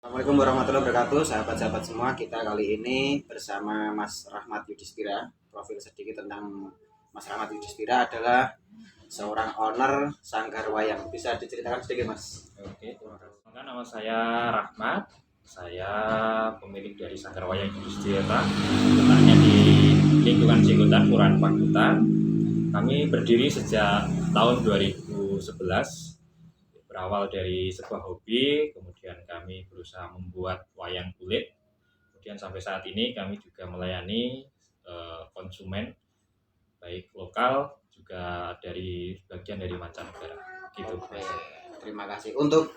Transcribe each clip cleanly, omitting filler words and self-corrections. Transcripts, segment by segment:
Assalamualaikum warahmatullahi wabarakatuh, sahabat-sahabat semua. Kita kali ini bersama Mas Rahmat Yudhistira. Profil sedikit tentang Mas Rahmat Yudhistira adalah seorang owner Sanggar Wayang. Bisa diceritakan sedikit, Mas? Oke, terima kasih. Nama saya Rahmat. Saya pemilik dari Sanggar Wayang Yudhistira, letaknya di lingkungan Cigotan, Kelurahan Pakutan. Kami berdiri sejak tahun 2011. Berawal dari sebuah hobi, kemudian kami berusaha membuat wayang kulit. Kemudian sampai saat ini kami juga melayani konsumen baik lokal juga dari bagian dari mancanegara. Gitu. Oke, terima kasih. Untuk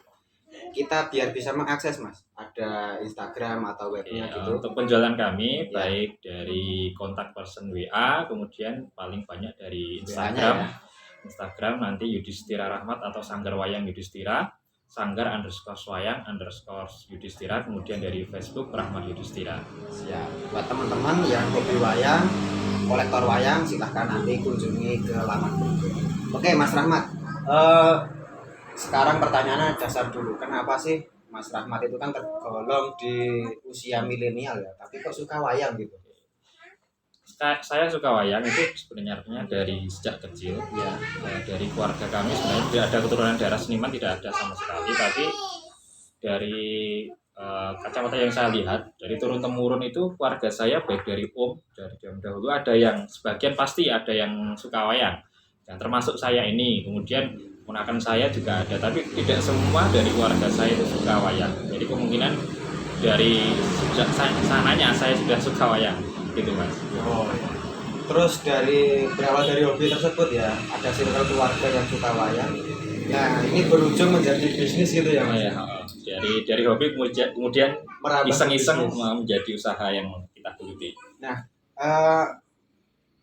kita biar bisa mengakses, Mas, ada Instagram atau webnya gitu. Untuk penjualan kami Ya. baik dari kontak person WA, kemudian paling banyak dari WA-nya Instagram. ya. Instagram nanti Yudhistira Rahmat atau Sanggar Wayang Yudhistira, Sanggar _wayang _Yudhistira, kemudian dari Facebook Rahmat Yudhistira. Siap. Buat teman-teman yang hobi wayang, kolektor wayang, silahkan nanti kunjungi ke laman berikut. Oke, Mas Rahmat. Sekarang pertanyaannya dasar dulu. Kenapa sih Mas Rahmat itu kan tergolong di usia milenial ya, tapi kok suka wayang gitu? Saya suka wayang itu sebenarnya dari sejak kecil ya. Dari keluarga kami sebenarnya tidak ada keturunan darah seniman, tidak ada sama sekali, tapi dari kacamata yang saya lihat dari turun temurun itu keluarga saya baik dari dari zaman dahulu ada yang sebagian pasti ada yang suka wayang dan termasuk saya ini, kemudian ponakan saya juga ada, tapi tidak semua dari keluarga saya itu suka wayang. Jadi kemungkinan dari sejak sananya saya sudah suka wayang gitu, Mas. Oh ya. Terus berawal dari hobi tersebut ya, ada circle keluarga yang suka wayang. Nah, ini berujung menjadi bisnis gitu ya, Mas? Ya, dari hobi kemudian Merambah ke iseng-iseng bisnis. menjadi usaha yang kita geluti. Nah, eh,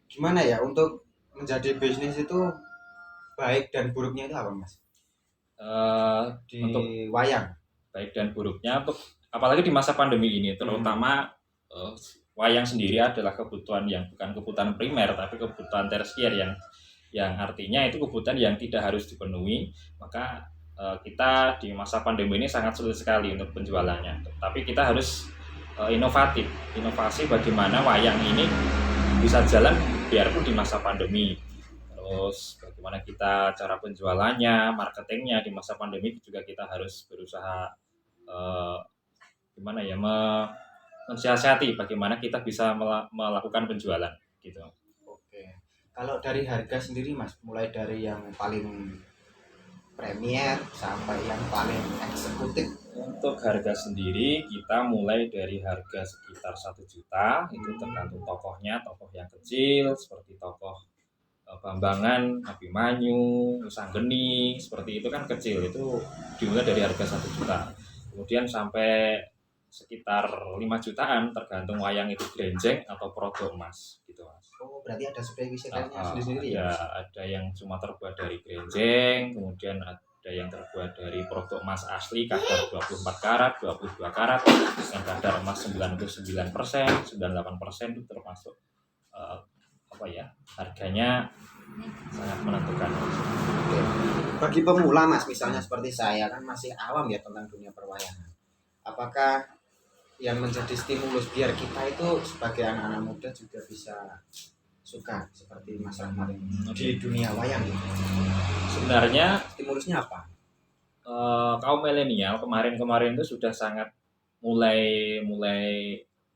gimana ya untuk menjadi bisnis itu baik dan buruknya itu apa, Mas? Di Untuk wayang. baik dan buruknya, untuk apalagi di masa pandemi ini, terutama wayang sendiri adalah kebutuhan yang bukan kebutuhan primer tapi kebutuhan tersier, yang artinya itu kebutuhan yang tidak harus dipenuhi. Maka kita di masa pandemi ini sangat sulit sekali untuk penjualannya, tapi kita harus inovasi bagaimana wayang ini bisa jalan biarpun di masa pandemi. Terus bagaimana kita cara penjualannya, marketingnya di masa pandemi juga kita harus berusaha gimana ya, mensiasati bagaimana kita bisa melakukan penjualan gitu. Oke. Kalau dari harga sendiri, Mas, mulai dari yang paling premier sampai yang paling eksekutif. Untuk harga sendiri kita mulai dari harga sekitar 1 juta, itu tergantung tokohnya, tokoh yang kecil seperti tokoh Bambangan, Abimanyu, Nusanggeni, seperti itu kan kecil, itu dimulai dari harga 1 juta. Kemudian sampai sekitar 5 jutaan tergantung wayang itu grenjeng atau produk emas gitu, Mas. Oh, berarti ada spesifikasinya sendiri-sendiri ya? Ada yang cuma terbuat dari grenjeng, kemudian ada yang terbuat dari produk emas asli kadar 24 karat, 22 karat, dengan kadar emas 99%, 98% itu termasuk harganya sangat menentukan. Oke. Bagi pemula, Mas, misalnya seperti saya kan masih awam ya tentang dunia perwayangan. Apakah yang menjadi stimulus biar kita itu sebagai anak-anak muda juga bisa suka seperti Mas Rahmat ini di dunia wayang gitu? Sebenarnya Stimulusnya apa? kaum milenial kemarin itu sudah sangat mulai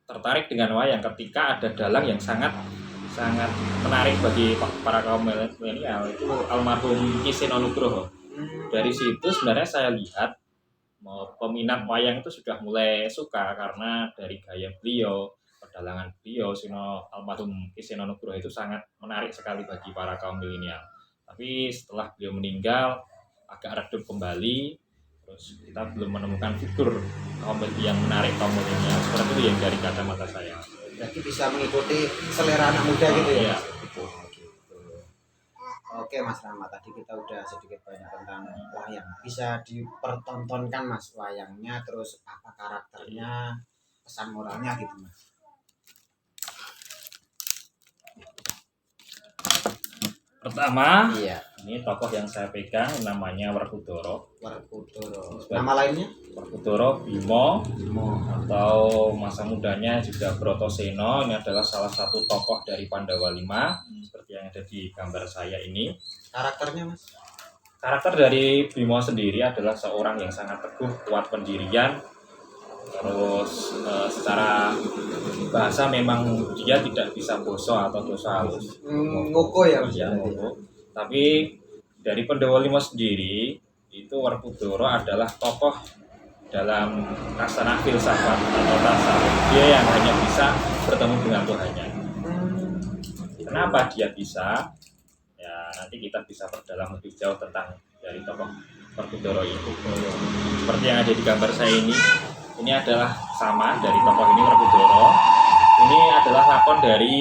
tertarik dengan wayang ketika ada dalang yang sangat menarik bagi para kaum milenial, itu almarhum Ki Seno Nugroho. Dari situ sebenarnya saya lihat peminat wayang itu sudah mulai suka karena dari gaya beliau, pedalangan beliau, almarhum Ki Seno Nugroho itu sangat menarik sekali bagi para kaum milenial. Tapi setelah beliau meninggal agak redup kembali, terus kita belum menemukan figur kaum yang menarik kaum milenial seperti itu yang dari kacamata saya. Berarti bisa mengikuti selera anak muda gitu ya? Iya, Gitu. Oke, Mas Rahmat, tadi kita udah sedikit banyak tentang wayang. Bisa dipertontonkan, Mas, wayangnya, terus apa karakternya, pesan moralnya gitu, Mas. Pertama, Iya, ini tokoh yang saya pegang namanya Werkudara. Werkudara. Nama lainnya? Werkudara Bima Bimo. atau masa mudanya juga Bratasena. Ini adalah salah satu tokoh dari Pandawa 5 seperti yang ada di gambar saya ini. Karakternya Mas? Karakter dari Bima sendiri adalah seorang yang sangat teguh, kuat pendirian. Terus secara bahasa memang dia tidak bisa boso atau dosa halus. Ngoko ya Mas? Ya, ngoko. Tapi dari Pandawa 5 sendiri itu Werkudara adalah tokoh dalam kasana filsafat atau tasawuf. Dia yang hanya bisa bertemu dengan Tuhannya. Kenapa dia bisa? Ya nanti kita bisa perdalam lebih jauh tentang dari tokoh Werkudara itu. Seperti yang ada di gambar saya ini adalah sama dari tokoh ini Werkudara. Ini adalah lakon dari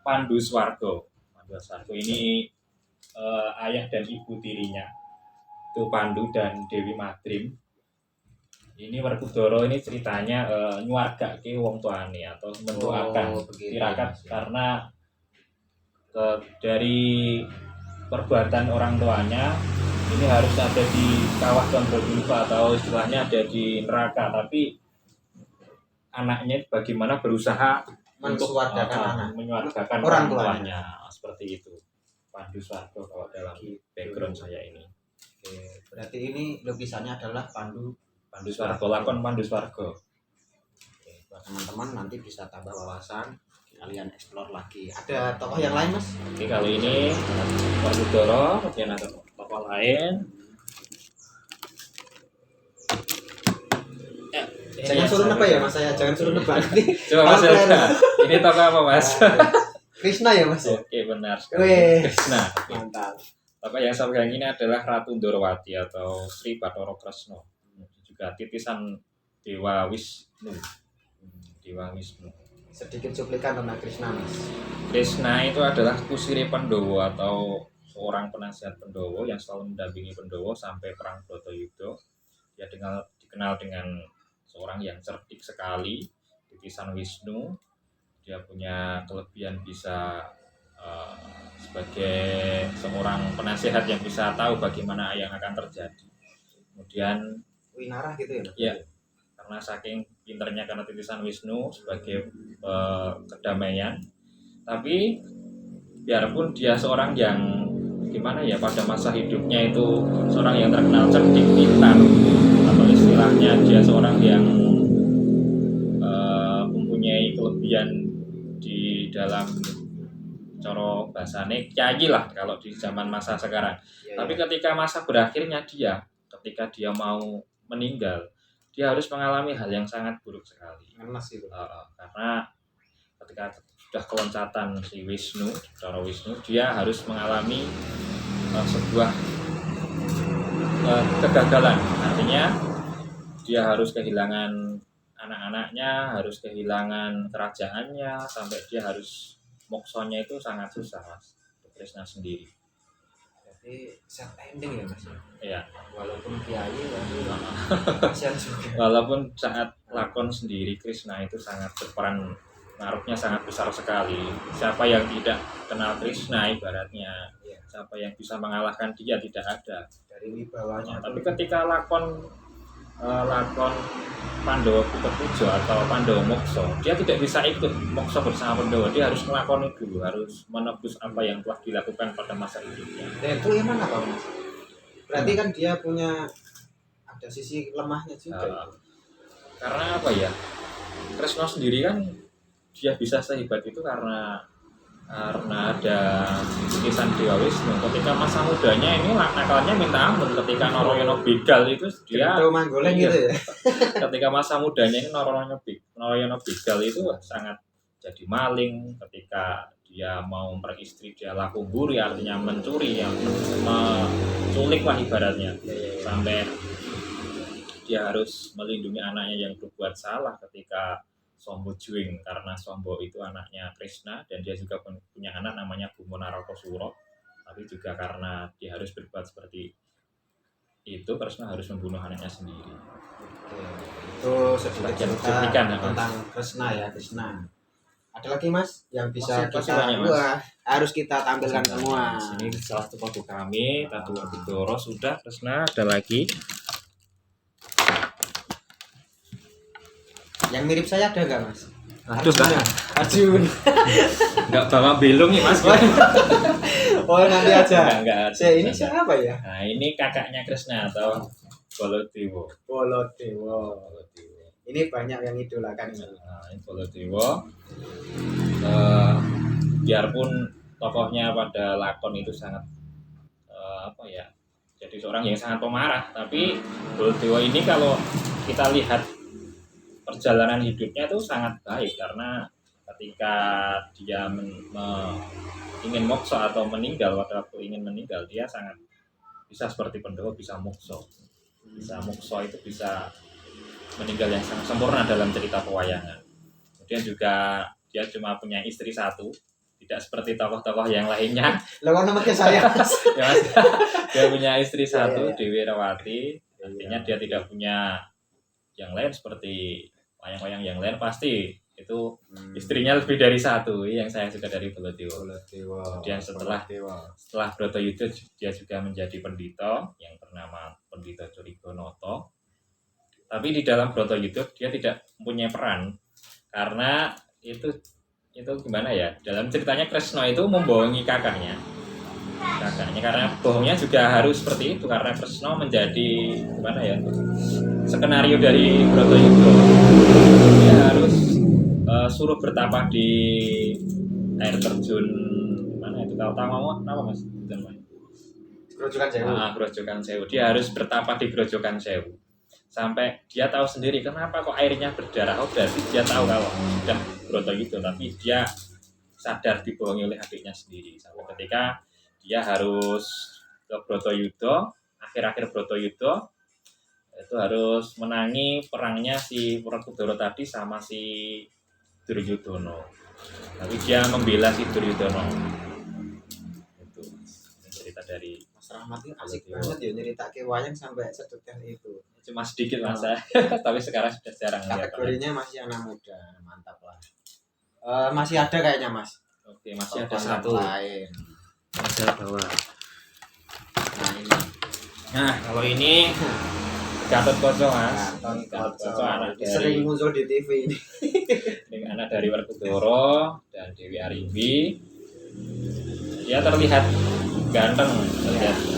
Pandu Swarga. Pandu Swarga ini ayah dan ibu tirinya itu Pandu dan Dewi Madrim. Ini Werkudara ini ceritanya nyuargake wong tuane atau mendoakan tirakat karena dari perbuatan orang tuanya ini harus ada di kawah Candradwipa atau istilahnya ada di neraka, tapi anaknya bagaimana berusaha untuk menyuargakan orang tuanya seperti itu. Pandu Swarga kalau dalam background saya ini. Oke, berarti ini lukisannya adalah Pandu Swarga, lakon Pandu Swarga. Oke, buat teman-teman nanti bisa tambah wawasan, kalian explore lagi. Ada tokoh yang lain Mas? Oke, kali ini Werkudara, kemudian ada tokoh lain. Jangan suruh nebak ya Mas, saya jangan suruh nebak nanti. Coba Mas Elga, ini tokoh apa Mas? Krishna ya Mas? Oke, benar sekali. Wih, Krishna. mantap. Tokoh yang saya pegang ini adalah Ratu Ndorowati atau Sri Bathara Kresna. Juga titisan Dewa Wisnu. Dewa Wisnu. Sedikit cuplikan tentang Krishna Mas. Krishna itu adalah kusiri Pandhawa atau seorang penasihat Pandhawa yang selalu mendampingi Pandhawa sampai perang Bratayuda. Dia dikenal dengan seorang yang cerdik sekali, titisan Wisnu. Dia punya kelebihan bisa sebagai seorang penasihat yang bisa tahu bagaimana yang akan terjadi. Kemudian Winarah gitu ya Mas? ya, karena saking pinternya karena titisan Wisnu sebagai kedamaian, tapi biarpun dia seorang yang gimana ya pada masa hidupnya itu seorang yang terkenal cerdik pintar atau istilahnya dia seorang yang mempunyai kelebihan di dalam cara bahasane kiai lah kalau di zaman masa sekarang. Ya, Tapi ketika masa berakhirnya ketika dia mau meninggal, dia harus mengalami hal yang sangat buruk sekali. ngenes itu. Karena ketika sudah keloncatan si Wisnu, cara Wisnu, dia harus mengalami sebuah kegagalan. Artinya dia harus kehilangan anak-anaknya, harus kehilangan kerajaannya, sampai dia harus moksonya itu sangat susah Mas. Krishna sendiri. Jadi sad ending ya Mas? Ya. Walaupun kiai tapi kasihan juga. Walaupun saat lakon sendiri Krishna itu sangat berperan, naruhnya sangat besar sekali. Siapa yang tidak kenal Krishna ibaratnya, siapa yang bisa mengalahkan dia tidak ada. Dari wibawanya. Tapi ketika lakon Pandawa Puterpuja atau Pandawa Mokso, dia tidak bisa ikut mokso bersama Pandawa. Dia harus melakoni dulu, harus menebus apa yang telah dilakukan pada masa hidupnya. Dan itu emang apa Mas? Berarti kan dia punya ada sisi lemahnya juga. Karena apa ya? Kresna sendiri kan dia bisa sehebat itu karena ada lukisan Dewa Wisnu. Ketika masa mudanya ini nakalnya minta ampun. Ketika Narayana begal itu dia manggoleng gitu ya. Ketika masa mudanya ini Narayana begal itu sangat jadi maling. Ketika dia mau beristri dia laku buri, artinya mencuri, yang menculik lah ibaratnya, sampai dia harus melindungi anaknya yang berbuat salah ketika Sombo Juing, karena Sombo itu anaknya Krishna dan dia juga punya anak namanya Bimo Narakasura. Tapi juga karena dia harus berbuat seperti itu, Krishna harus membunuh anaknya sendiri. Oke. Itu sedikit cerita tentang Krishna ya, Krishna. Ada lagi Mas yang bisa Masih kita banyak, Mas. wah, harus kita tampilkan semua. Ini salah satu produk kami, tadi Werkudara sudah, Kresna ada lagi. Yang mirip saya ada nggak Mas? Aduh, Arjun. nggak bawa belung nih Mas. Oh nanti aja. Enggak. Ini siapa ya? Nah ini kakaknya Kresna atau Baladewa. Baladewa. Ini banyak yang idolakan ini. Nah, ini Baladewa. Biarpun tokohnya pada lakon itu sangat apa ya, jadi seorang yang sangat pemarah, tapi Baladewa ini kalau kita lihat perjalanan hidupnya itu sangat baik, karena ketika dia ingin mokso atau meninggal, pada waktu ingin meninggal dia sangat bisa seperti Pandhawa, bisa mokso itu bisa meninggal yang sangat sempurna dalam cerita pewayangan. Kemudian juga dia cuma punya istri satu, tidak seperti tokoh-tokoh yang lainnya. Lo kan namanya saya. Ya, Mas. Dia punya istri satu, Dewi Rawati. Artinya dia tidak punya yang lain seperti wayang-wayang yang lain, pasti itu istrinya lebih dari satu. Yang saya suka dari Baladewa. Kemudian setelah Bratayuda dia juga menjadi pendhita yang bernama Pendhita Curigonoto. Tapi di dalam Bratayuda dia tidak mempunyai peran, karena itu gimana ya, dalam ceritanya Kresna itu membohongi kakaknya, karena bohongnya juga harus seperti itu, karena Kresna menjadi gimana ya, skenario dari Bratayuda. Dia harus suruh bertapa di air terjun mana itu, kalau tahu apa Mas? Grojogan Sewu. Grojogan Sewu. Dia harus bertapa di Grojogan Sewu. Sampai dia tahu sendiri kenapa kok airnya berdarah. Oh berarti dia tahu kalau sudah Bratayuda, tapi dia sadar dibohongi oleh adiknya sendiri. Sampai ketika dia harus ke Bratayuda, akhir-akhir Bratayuda itu harus menangi perangnya si Werkudara tadi sama si Duryudana. Tapi dia membela si Duryudana. Itu cerita dari Mas Rahmat ini asik banget ya nyeritake wayang sampai sedetail itu. Cuma sedikit Mas, tapi sekarang sudah jarang lihat. Kategorinya masih anak muda, mantap lah. Masih ada kayaknya Mas. Oke, masih ada Tokoh satu lain. ada bawah. Nah ini. Nah kalau ini Gatotkaca Mas. Gatotkaca anak sering dari muncul di TV ini. anak dari Werkudara dan Dewi Arimbi. Dia terlihat ganteng,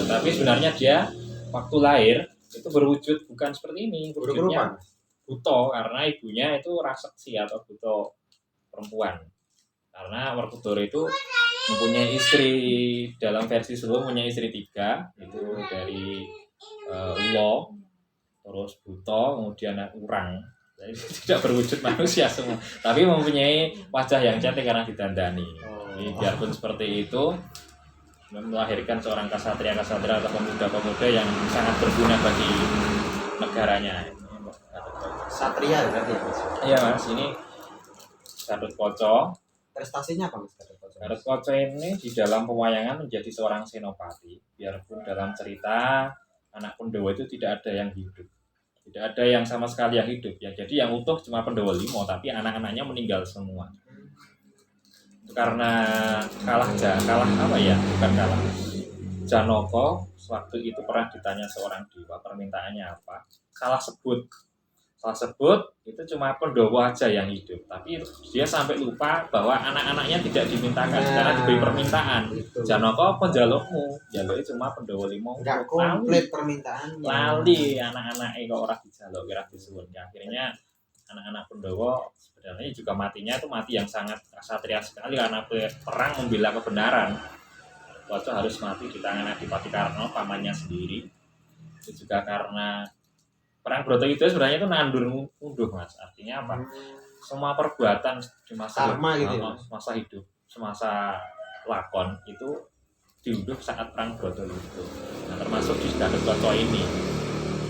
tapi sebenarnya dia waktu lahir itu berwujud bukan seperti ini, wujudnya buta, karena ibunya itu raseksi atau buta perempuan. Karena Werkudara itu mempunyai istri, dalam versi Solo mempunyai istri 3, itu dari Ulo, terus buta, kemudian urang. Jadi tidak berwujud manusia semua, tapi mempunyai wajah yang cantik karena didandani. Jadi biarpun seperti itu, melahirkan seorang kasatria atau pemuda-pemuda yang sangat berguna bagi negaranya. Satria berarti ya Mas? Iya Mas, ini Gatotkaca. Prestasinya apa Mas Gatotkaca? Gatotkaca ini di dalam pewayangan menjadi seorang senopati. Biarpun dalam cerita anak Pandhawa itu tidak ada yang hidup, tidak ada yang sama sekali yang hidup ya. Jadi yang utuh cuma Pandhawa 5, tapi anak-anaknya meninggal semua. Karena kalah apa ya, bukan kalah, Janaka waktu itu pernah ditanya seorang dewa permintaannya apa, salah sebut itu cuma Pandhawa aja yang hidup, tapi dia sampai lupa bahwa anak-anaknya tidak dimintakan karena diberi permintaan. Janaka apa njalukmu, njaluke cuma Pandhawa 5, enggak komplit permintaannya, lali anak-anaknya kok ora dijaluk, ora disuwun. Akhirnya anak-anak Pandhawa sebenarnya juga matinya itu mati yang sangat ksatria sekali, karena perang membela kebenaran. Gatotkaca harus mati di tangan Adipati Karna, pamannya sendiri. Itu juga karena perang Bratayuda sebenarnya itu nandur munduh Mas. Artinya apa? Semua perbuatan di masa hidup, semasa lakon itu diunduh saat perang Bratayuda. Nah, termasuk di Gatotkaca ini.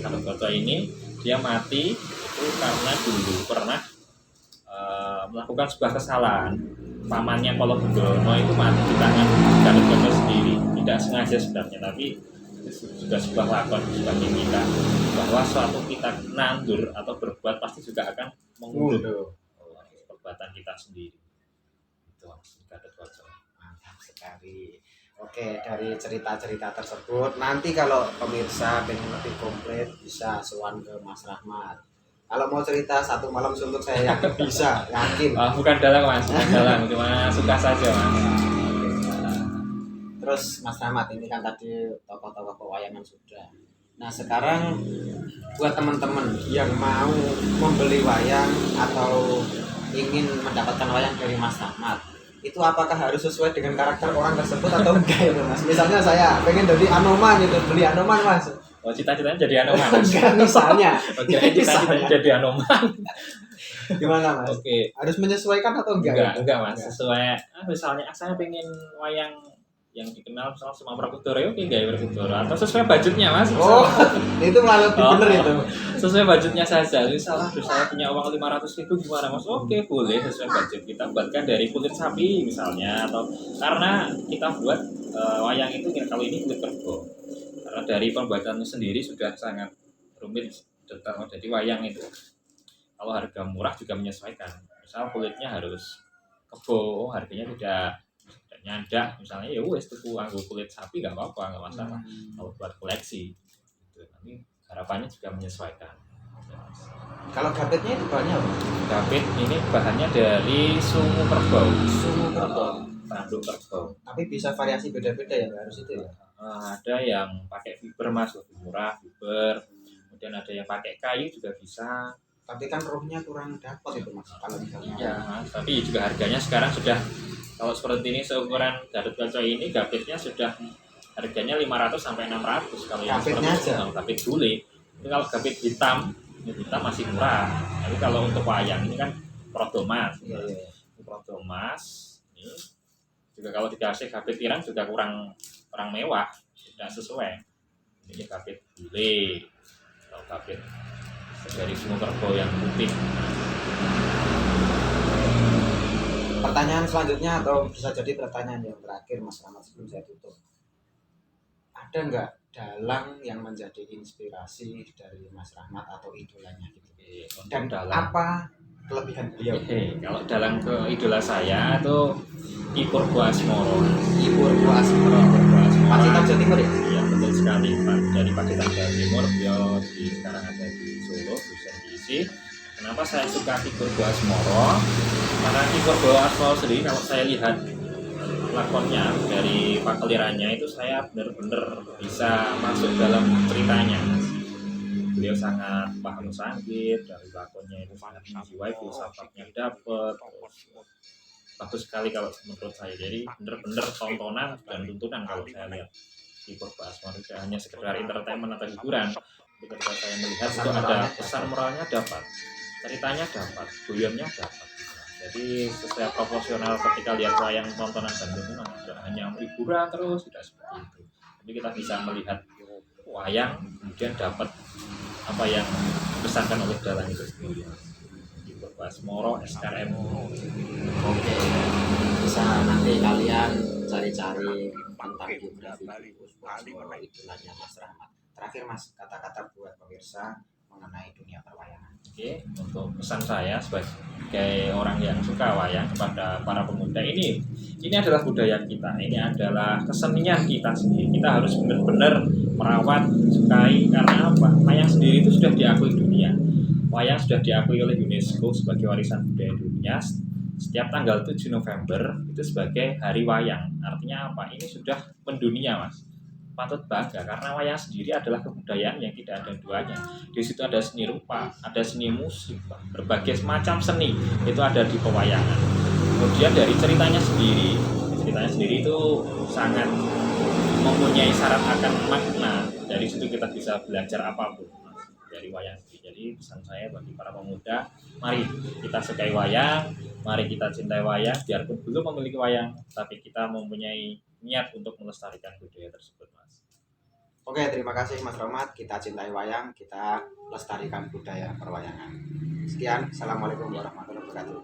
Gatotkaca ini dia mati itu karena dulu pernah melakukan sebuah kesalahan. Pamannya Kalabedono itu mati di tangan Gatotkaca sendiri, tidak sengaja sebenarnya, tapi itu juga sebuah lakon bagi kita bahwa suatu kita nandur atau berbuat pasti juga akan mengunduh perbuatan kita sendiri. Mas Gatotkaca. Mantap sekali. Oke, dari cerita-cerita tersebut, nanti kalau pemirsa pengen lebih komplit bisa sowan ke Mas Rahmat. Kalau mau cerita satu malam suntuk saya yakin bisa, yakin. Bukan dalang Mas, bukan dalang, cuma suka saja Mas. Terus Mas Rahmat ini kan tadi tokoh-tokoh pewayangan sudah. Nah sekarang buat teman-teman yang mau membeli wayang atau ingin mendapatkan wayang dari Mas Rahmat, itu apakah harus sesuai dengan karakter orang tersebut atau enggak itu Mas? Misalnya saya pengen jadi Anoman itu, beli Anoman Mas. Oh, cita-citanya jadi Anoman. Enggak, misalnya. Oke, cita-citanya jadi Anoman. Gimana Mas? Oke. Harus menyesuaikan atau enggak? Enggak Mas, sesuai misalnya saya pengen wayang yang dikenal misalnya sama Borobudur, oke gaya Borobudur atau sesuai budgetnya Mas. Oh, itu malah lebih bener itu. Sesuai budgetnya saja. Misalnya saya punya uang 500.000 gimana Mas? Oke, boleh sesuai budget. Kita buatkan dari kulit sapi misalnya, atau karena kita buat wayang itu kalau ini kulit kerbau. Karena dari pembuatannya sendiri sudah sangat rumit detail. Jadi wayang itu kalau harga murah juga menyesuaikan. Misal kulitnya harus kebo, harganya tidak nyandak misalnya, ya wes tuku anggo kulit sapi nggak apa-apa, nggak masalah. Kalau buat koleksi gitu. Tapi harapannya juga menyesuaikan. Kalau gapitnya itu bahannya apa? Gapit ini bahannya dari sungu kerbau. Sungu kerbau. Tanduk kerbau. Tapi bisa variasi beda-beda ya, nggak harus itu ya? Ada yang pakai fiber Mas, lebih murah fiber. Kemudian ada yang pakai kayu juga bisa. Tapi kan rohnya kurang dapat itu Mas. Kalau misalnya. Iya Mas, tapi juga harganya sekarang sudah, kalau seperti ini seukuran Gatotkaca ini gapitnya sudah harganya 500 sampai 600 kalau yang Gapitnya seperti aja. gapit bule. Itu kalau gapit hitam, ini hitam masih murah. Tapi kalau untuk wayang ini kan prodomas. Iya, iya. Prodomas ini juga kalau dikasih gapit pirang juga kurang mewah, tidak sesuai. Ini gapit bule atau gapit dari sungu kerbau yang putih. Pertanyaan selanjutnya atau bisa jadi pertanyaan yang terakhir Mas Rahmat sebelum saya tutup. Ada nggak dalang yang menjadi inspirasi dari Mas Rahmat atau idolanya gitu? Dan dalang, apa kelebihan beliau? kalau dalang ke idola saya itu Ki Purbo Asmoro. Ibu Asmoro. Pacitan Jawa Timur ya? Iya betul sekali Pak. Dari Pacitan Jawa Timur, beliau sekarang ada di Solo, dosen diisi. Kenapa saya suka Ki Purbo Asmoro? Karena Ki Purbo Asmoro sendiri kalau saya lihat lakonnya dari pakelirannya itu saya benar-benar bisa masuk dalam ceritanya. Beliau sangat paham sakit, dari lakonnya itu sangat menjiwai, filsafatnya dapat, bagus sekali kalau menurut saya. Jadi benar-benar tontonan dan tuntunan kalau saya lihat di Purbo Asmoro, tidak hanya sekedar entertainment atau hiburan. Ketika saya melihat itu ada pesan moralnya dapat, ceritanya dapat, guyonnya dapat. Jadi sesuai proporsional ketika lihat wayang tontonan dan tuntunan, tidak hanya hiburan terus, tidak seperti itu. Jadi kita bisa melihat wayang kemudian dapat apa yang dipesankan oleh dalang itu sendiri. Di Purbo Asmoro SKRM. Oke, bisa nanti kalian cari-cari tentang biografi idolanya Mas Rahmat. Terakhir Mas, kata-kata buat pemirsa mengenai dunia perwayangan. Oke, untuk pesan saya sebagai orang yang suka wayang kepada para pemuda, ini adalah budaya kita, ini adalah kesenian kita sendiri. Kita harus benar-benar merawat, sukai, karena apa? Wayang sendiri itu sudah diakui dunia. Wayang sudah diakui oleh UNESCO sebagai warisan budaya dunia. Setiap tanggal 7 November itu sebagai hari wayang. Artinya apa? Ini sudah mendunia Mas. Patut bangga karena wayang sendiri adalah kebudayaan yang tidak ada duanya. Di situ ada seni rupa, ada seni musik, berbagai macam seni itu ada di pewayangan. Kemudian dari ceritanya sendiri itu sangat mempunyai syarat akan makna. Dari situ kita bisa belajar apapun dari wayang. Jadi pesan saya bagi para pemuda, mari kita sukai wayang, mari kita cintai wayang, biarpun belum memiliki wayang, tapi kita mempunyai niat untuk melestarikan budaya tersebut Mas. Oke, terima kasih Mas Rahmat. Kita cintai wayang, kita lestarikan budaya perwayangan. Sekian, assalamualaikum warahmatullahi wabarakatuh.